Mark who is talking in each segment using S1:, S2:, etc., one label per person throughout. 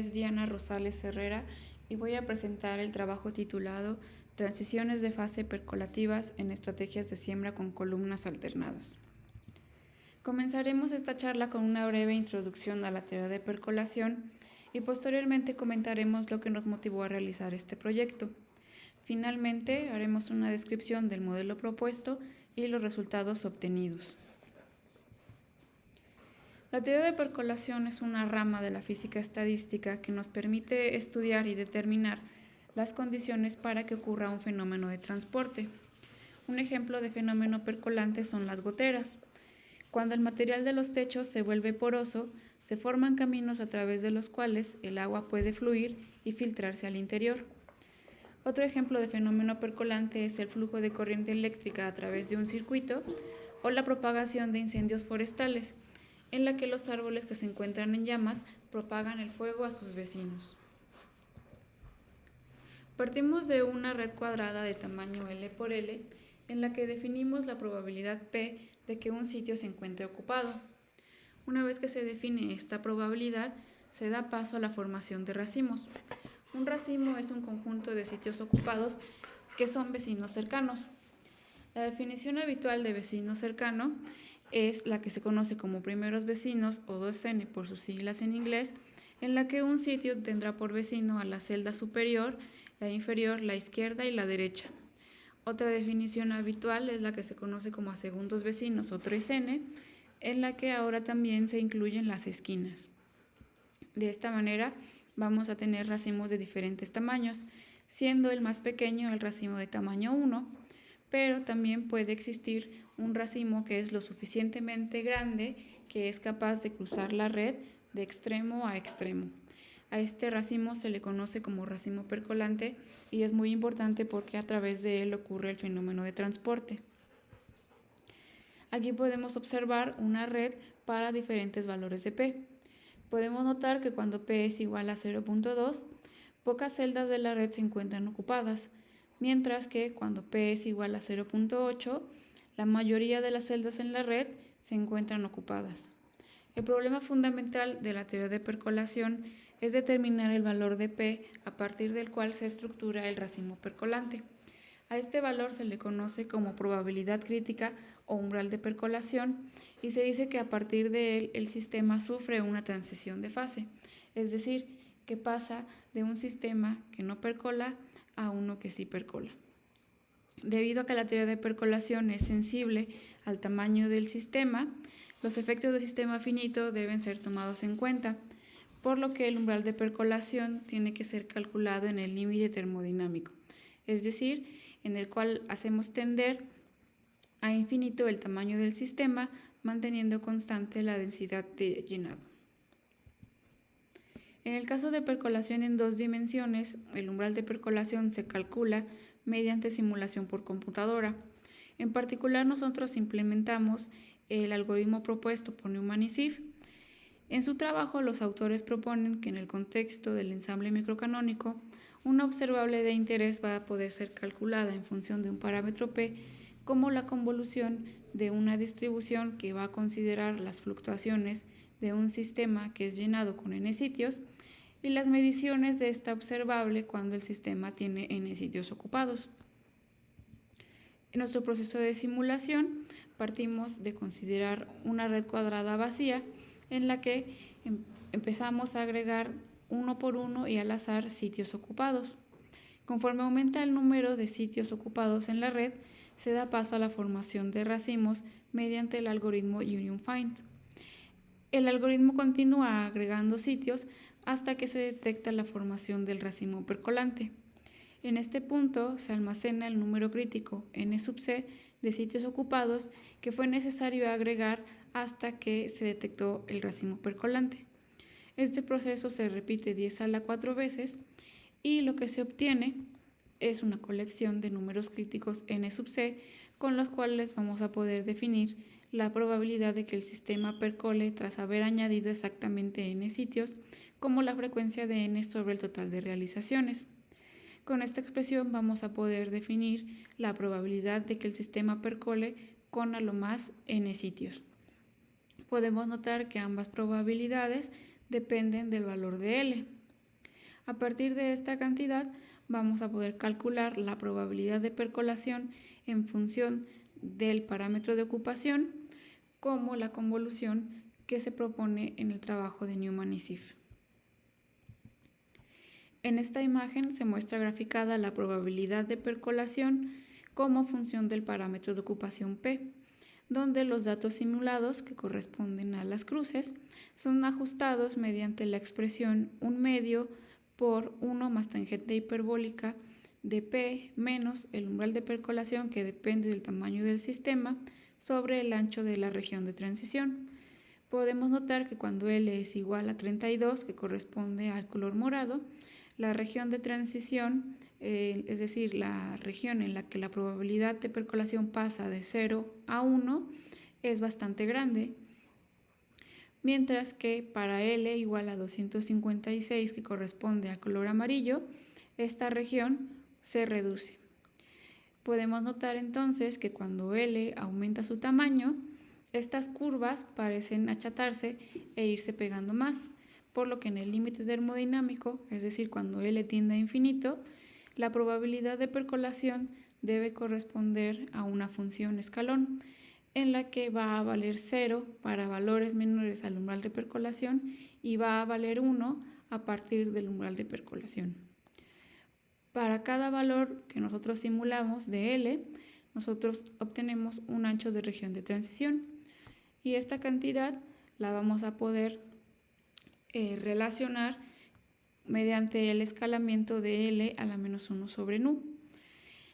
S1: Es Diana Rosales Herrera y voy a presentar el trabajo titulado Transiciones de fase percolativas en estrategias de siembra con columnas alternadas. Comenzaremos esta charla con una breve introducción a la teoría de percolación y posteriormente comentaremos lo que nos motivó a realizar este proyecto. Finalmente, haremos una descripción del modelo propuesto y los resultados obtenidos. La teoría de percolación es una rama de la física estadística que nos permite estudiar y determinar las condiciones para que ocurra un fenómeno de transporte. Un ejemplo de fenómeno percolante son las goteras. Cuando el material de los techos se vuelve poroso, se forman caminos a través de los cuales el agua puede fluir y filtrarse al interior. Otro ejemplo de fenómeno percolante es el flujo de corriente eléctrica a través de un circuito o la propagación de incendios forestales, en la que los árboles que se encuentran en llamas propagan el fuego a sus vecinos. Partimos de una red cuadrada de tamaño L por L, en la que definimos la probabilidad P de que un sitio se encuentre ocupado. Una vez que se define esta probabilidad, se da paso a la formación de racimos. Un racimo es un conjunto de sitios ocupados que son vecinos cercanos. La definición habitual de vecino cercano es la que se conoce como primeros vecinos o 2N por sus siglas en inglés, en la que un sitio tendrá por vecino a la celda superior, la inferior, la izquierda y la derecha. Otra definición habitual es la que se conoce como a segundos vecinos o 3N, en la que ahora también se incluyen las esquinas. De esta manera vamos a tener racimos de diferentes tamaños, siendo el más pequeño el racimo de tamaño 1, pero también puede existir un racimo que es lo suficientemente grande que es capaz de cruzar la red de extremo a extremo. A este racimo se le conoce como racimo percolante y es muy importante porque a través de él ocurre el fenómeno de transporte. Aquí podemos observar una red para diferentes valores de P. Podemos notar que cuando P es igual a 0.2, pocas celdas de la red se encuentran ocupadas, mientras que cuando P es igual a 0.8, la mayoría de las celdas en la red se encuentran ocupadas. El problema fundamental de la teoría de percolación es determinar el valor de P a partir del cual se estructura el racimo percolante. A este valor se le conoce como probabilidad crítica o umbral de percolación y se dice que a partir de él el sistema sufre una transición de fase, es decir, que pasa de un sistema que no percola a uno que sí percola. Debido a que la teoría de percolación es sensible al tamaño del sistema, los efectos del sistema finito deben ser tomados en cuenta, por lo que el umbral de percolación tiene que ser calculado en el límite termodinámico, es decir, en el cual hacemos tender a infinito el tamaño del sistema, manteniendo constante la densidad de llenado. En el caso de percolación en 2 dimensiones, el umbral de percolación se calcula mediante simulación por computadora. En particular, nosotros implementamos el algoritmo propuesto por Neumann y Sieff. En su trabajo, los autores proponen que en el contexto del ensamble microcanónico, una observable de interés va a poder ser calculada en función de un parámetro P como la convolución de una distribución que va a considerar las fluctuaciones de un sistema que es llenado con n sitios y las mediciones de esta observable cuando el sistema tiene n sitios ocupados. En nuestro proceso de simulación partimos de considerar una red cuadrada vacía en la que empezamos a agregar uno por uno y al azar sitios ocupados. Conforme aumenta el número de sitios ocupados en la red, se da paso a la formación de racimos mediante el algoritmo Union Find. El algoritmo continúa agregando sitios hasta que se detecta la formación del racimo percolante. En este punto se almacena el número crítico n sub c de sitios ocupados que fue necesario agregar hasta que se detectó el racimo percolante. Este proceso se repite 10 a la 4 veces y lo que se obtiene es una colección de números críticos n sub c con los cuales vamos a poder definir la probabilidad de que el sistema percole tras haber añadido exactamente n sitios como la frecuencia de n sobre el total de realizaciones. Con esta expresión vamos a poder definir la probabilidad de que el sistema percole con a lo más n sitios. Podemos notar que ambas probabilidades dependen del valor de L. A partir de esta cantidad vamos a poder calcular la probabilidad de percolación en función del parámetro de ocupación como la convolución que se propone en el trabajo de Newman y Sif. En esta imagen se muestra graficada la probabilidad de percolación como función del parámetro de ocupación P, donde los datos simulados, que corresponden a las cruces, son ajustados mediante la expresión 1 medio por 1 más tangente hiperbólica de P menos el umbral de percolación, que depende del tamaño del sistema, sobre el ancho de la región de transición. Podemos notar que cuando L es igual a 32, que corresponde al color morado, la región de transición, es decir, la región en la que la probabilidad de percolación pasa de 0 a 1, es bastante grande, mientras que para L igual a 256, que corresponde al color amarillo, esta región se reduce. Podemos notar entonces que cuando L aumenta su tamaño, estas curvas parecen achatarse e irse pegando más, por lo que en el límite termodinámico, es decir, cuando L tiende a infinito, la probabilidad de percolación debe corresponder a una función escalón, en la que va a valer 0 para valores menores al umbral de percolación y va a valer 1 a partir del umbral de percolación. Para cada valor que nosotros simulamos de L, nosotros obtenemos un ancho de región de transición y esta cantidad la vamos a poder relacionar mediante el escalamiento de L a la menos 1 sobre nu.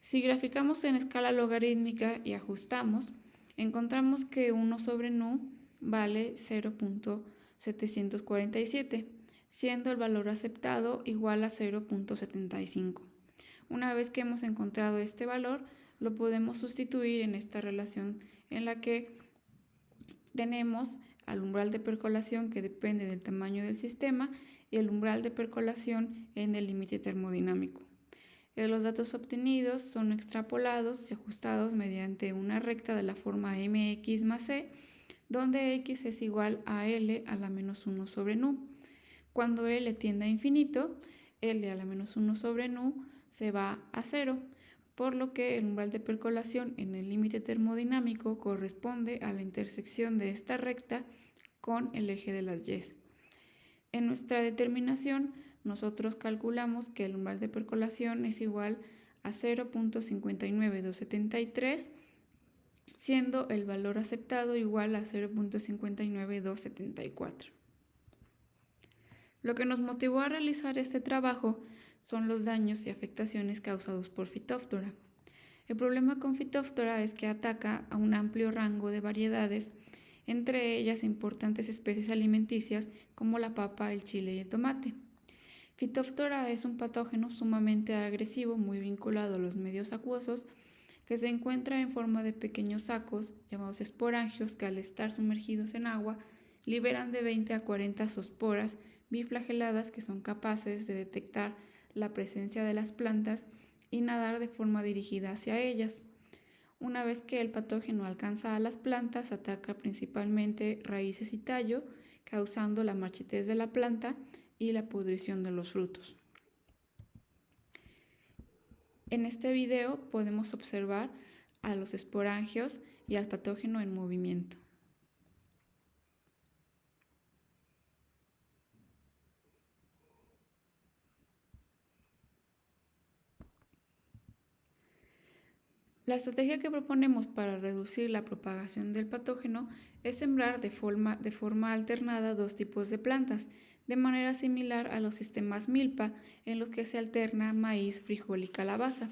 S1: Si graficamos en escala logarítmica y ajustamos, encontramos que 1 sobre nu vale 0.747, siendo el valor aceptado igual a 0.75. Una vez que hemos encontrado este valor, lo podemos sustituir en esta relación en la que tenemos al umbral de percolación, que depende del tamaño del sistema, y el umbral de percolación en el límite termodinámico. Los datos obtenidos son extrapolados y ajustados mediante una recta de la forma mx más c, donde x es igual a L a la menos 1 sobre nu. Cuando L tiende a infinito, L a la menos 1 sobre nu se va a 0, por lo que el umbral de percolación en el límite termodinámico corresponde a la intersección de esta recta con el eje de las y. En nuestra determinación, nosotros calculamos que el umbral de percolación es igual a 0.59273, siendo el valor aceptado igual a 0.59274. Lo que nos motivó a realizar este trabajo son los daños y afectaciones causados por Phytophthora. El problema con Phytophthora es que ataca a un amplio rango de variedades, entre ellas importantes especies alimenticias como la papa, el chile y el tomate. Phytophthora es un patógeno sumamente agresivo, muy vinculado a los medios acuosos, que se encuentra en forma de pequeños sacos llamados esporangios, que al estar sumergidos en agua liberan de 20 a 40 zoosporas biflageladas que son capaces de detectar la presencia de las plantas y nadar de forma dirigida hacia ellas. Una vez que el patógeno alcanza a las plantas, ataca principalmente raíces y tallo, causando la marchitez de la planta y la pudrición de los frutos. En este video podemos observar a los esporangios y al patógeno en movimiento. La estrategia que proponemos para reducir la propagación del patógeno es sembrar de forma alternada dos tipos de plantas, de manera similar a los sistemas milpa en los que se alterna maíz, frijol y calabaza.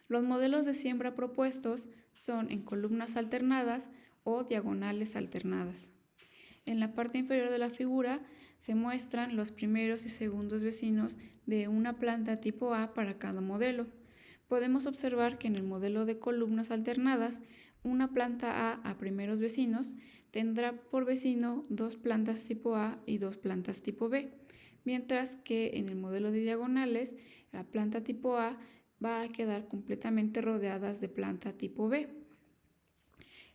S1: Los modelos de siembra propuestos son en columnas alternadas o diagonales alternadas. En la parte inferior de la figura se muestran los primeros y segundos vecinos de una planta tipo A para cada modelo. Podemos observar que en el modelo de columnas alternadas, una planta A primeros vecinos tendrá por vecino dos plantas tipo A y dos plantas tipo B, mientras que en el modelo de diagonales, la planta tipo A va a quedar completamente rodeadas de planta tipo B,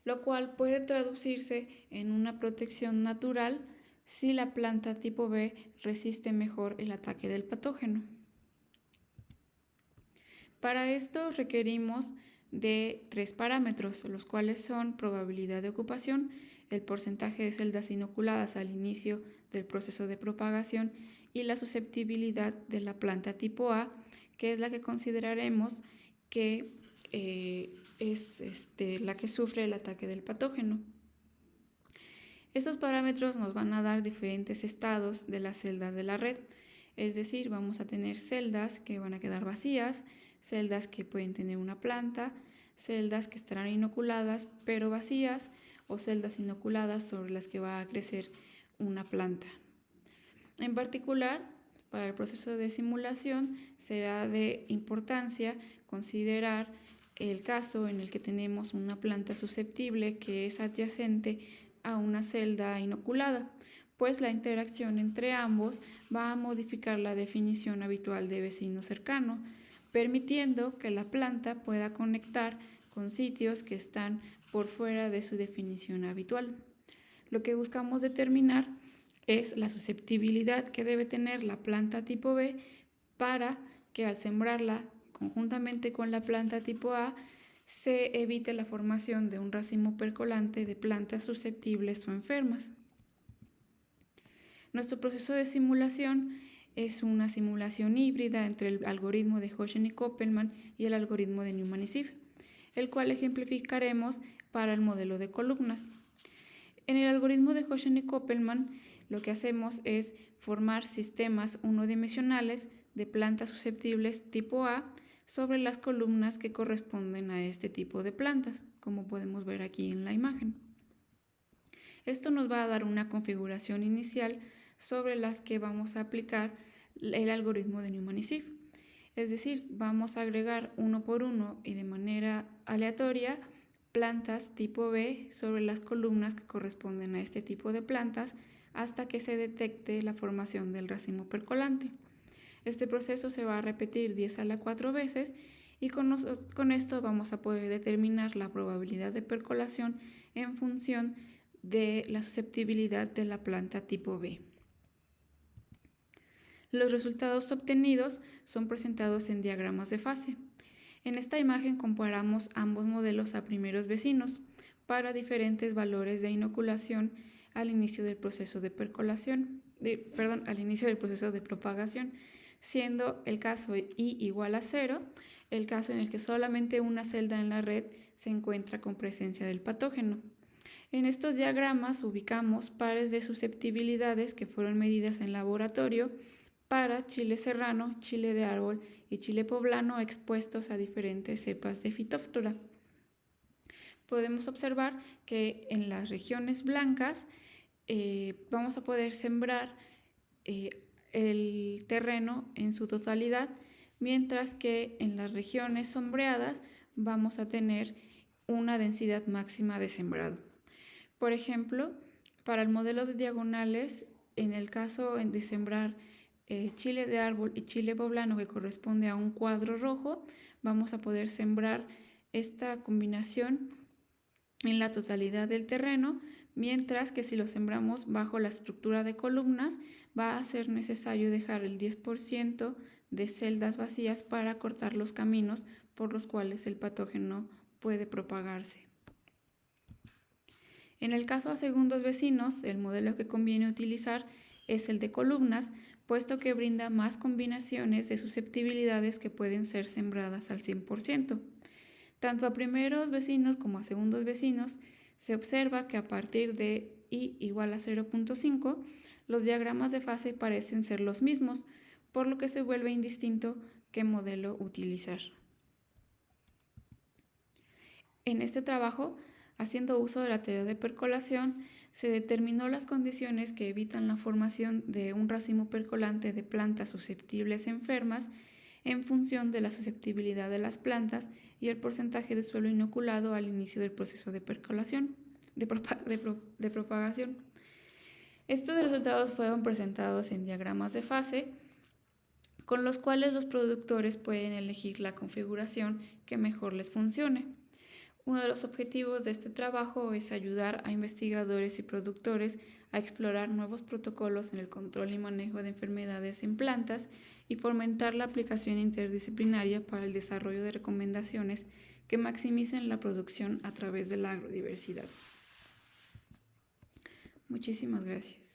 S1: lo cual puede traducirse en una protección natural si la planta tipo B resiste mejor el ataque del patógeno. Para esto requerimos de 3 parámetros, los cuales son probabilidad de ocupación, el porcentaje de celdas inoculadas al inicio del proceso de propagación y la susceptibilidad de la planta tipo A, que es la que consideraremos que es la que sufre el ataque del patógeno. Estos parámetros nos van a dar diferentes estados de las celdas de la red, es decir, vamos a tener celdas que van a quedar vacías, celdas que pueden tener una planta, celdas que estarán inoculadas pero vacías o celdas inoculadas sobre las que va a crecer una planta. En particular, para el proceso de simulación será de importancia considerar el caso en el que tenemos una planta susceptible que es adyacente a una celda inoculada, pues la interacción entre ambos va a modificar la definición habitual de vecino cercano, permitiendo que la planta pueda conectar con sitios que están por fuera de su definición habitual. Lo que buscamos determinar es la susceptibilidad que debe tener la planta tipo B para que al sembrarla conjuntamente con la planta tipo A se evite la formación de un racimo percolante de plantas susceptibles o enfermas. Nuestro proceso de simulación es una simulación híbrida entre el algoritmo de Hoschen y Koppelman y el algoritmo de Newman y Sif, el cual ejemplificaremos para el modelo de columnas. En el algoritmo de Hoschen y Koppelman, lo que hacemos es formar sistemas unidimensionales de plantas susceptibles tipo A sobre las columnas que corresponden a este tipo de plantas, como podemos ver aquí en la imagen. Esto nos va a dar una configuración inicial sobre las que vamos a aplicar el algoritmo de Newman y Sif. Es decir, vamos a agregar uno por uno y de manera aleatoria plantas tipo B sobre las columnas que corresponden a este tipo de plantas hasta que se detecte la formación del racimo percolante. Este proceso se va a repetir 10 a la 4 veces y con esto vamos a poder determinar la probabilidad de percolación en función de la susceptibilidad de la planta tipo B. Los resultados obtenidos son presentados en diagramas de fase. En esta imagen comparamos ambos modelos a primeros vecinos para diferentes valores de inoculación al inicio del proceso de al inicio del proceso de propagación, siendo el caso I igual a 0, el caso en el que solamente una celda en la red se encuentra con presencia del patógeno. En estos diagramas ubicamos pares de susceptibilidades que fueron medidas en laboratorio para chile serrano, chile de árbol y chile poblano expuestos a diferentes cepas de Phytophthora. Podemos observar que en las regiones blancas vamos a poder sembrar el terreno en su totalidad, mientras que en las regiones sombreadas vamos a tener una densidad máxima de sembrado. Por ejemplo, para el modelo de diagonales, en el caso de sembrar chile de árbol y chile poblano que corresponde a un cuadro rojo, vamos a poder sembrar esta combinación en la totalidad del terreno, mientras que si lo sembramos bajo la estructura de columnas va a ser necesario dejar el 10% de celdas vacías para cortar los caminos por los cuales el patógeno puede propagarse. En el caso a segundos vecinos, el modelo que conviene utilizar es el de columnas, puesto que brinda más combinaciones de susceptibilidades que pueden ser sembradas al 100%. Tanto a primeros vecinos como a segundos vecinos se observa que a partir de I igual a 0.5, los diagramas de fase parecen ser los mismos, por lo que se vuelve indistinto qué modelo utilizar. En este trabajo, haciendo uso de la teoría de percolación, se determinó las condiciones que evitan la formación de un racimo percolante de plantas susceptibles enfermas en función de la susceptibilidad de las plantas y el porcentaje de suelo inoculado al inicio del proceso de percolación, de propagación. Estos resultados fueron presentados en diagramas de fase, con los cuales los productores pueden elegir la configuración que mejor les funcione. Uno de los objetivos de este trabajo es ayudar a investigadores y productores a explorar nuevos protocolos en el control y manejo de enfermedades en plantas y fomentar la aplicación interdisciplinaria para el desarrollo de recomendaciones que maximicen la producción a través de la agrodiversidad. Muchísimas gracias.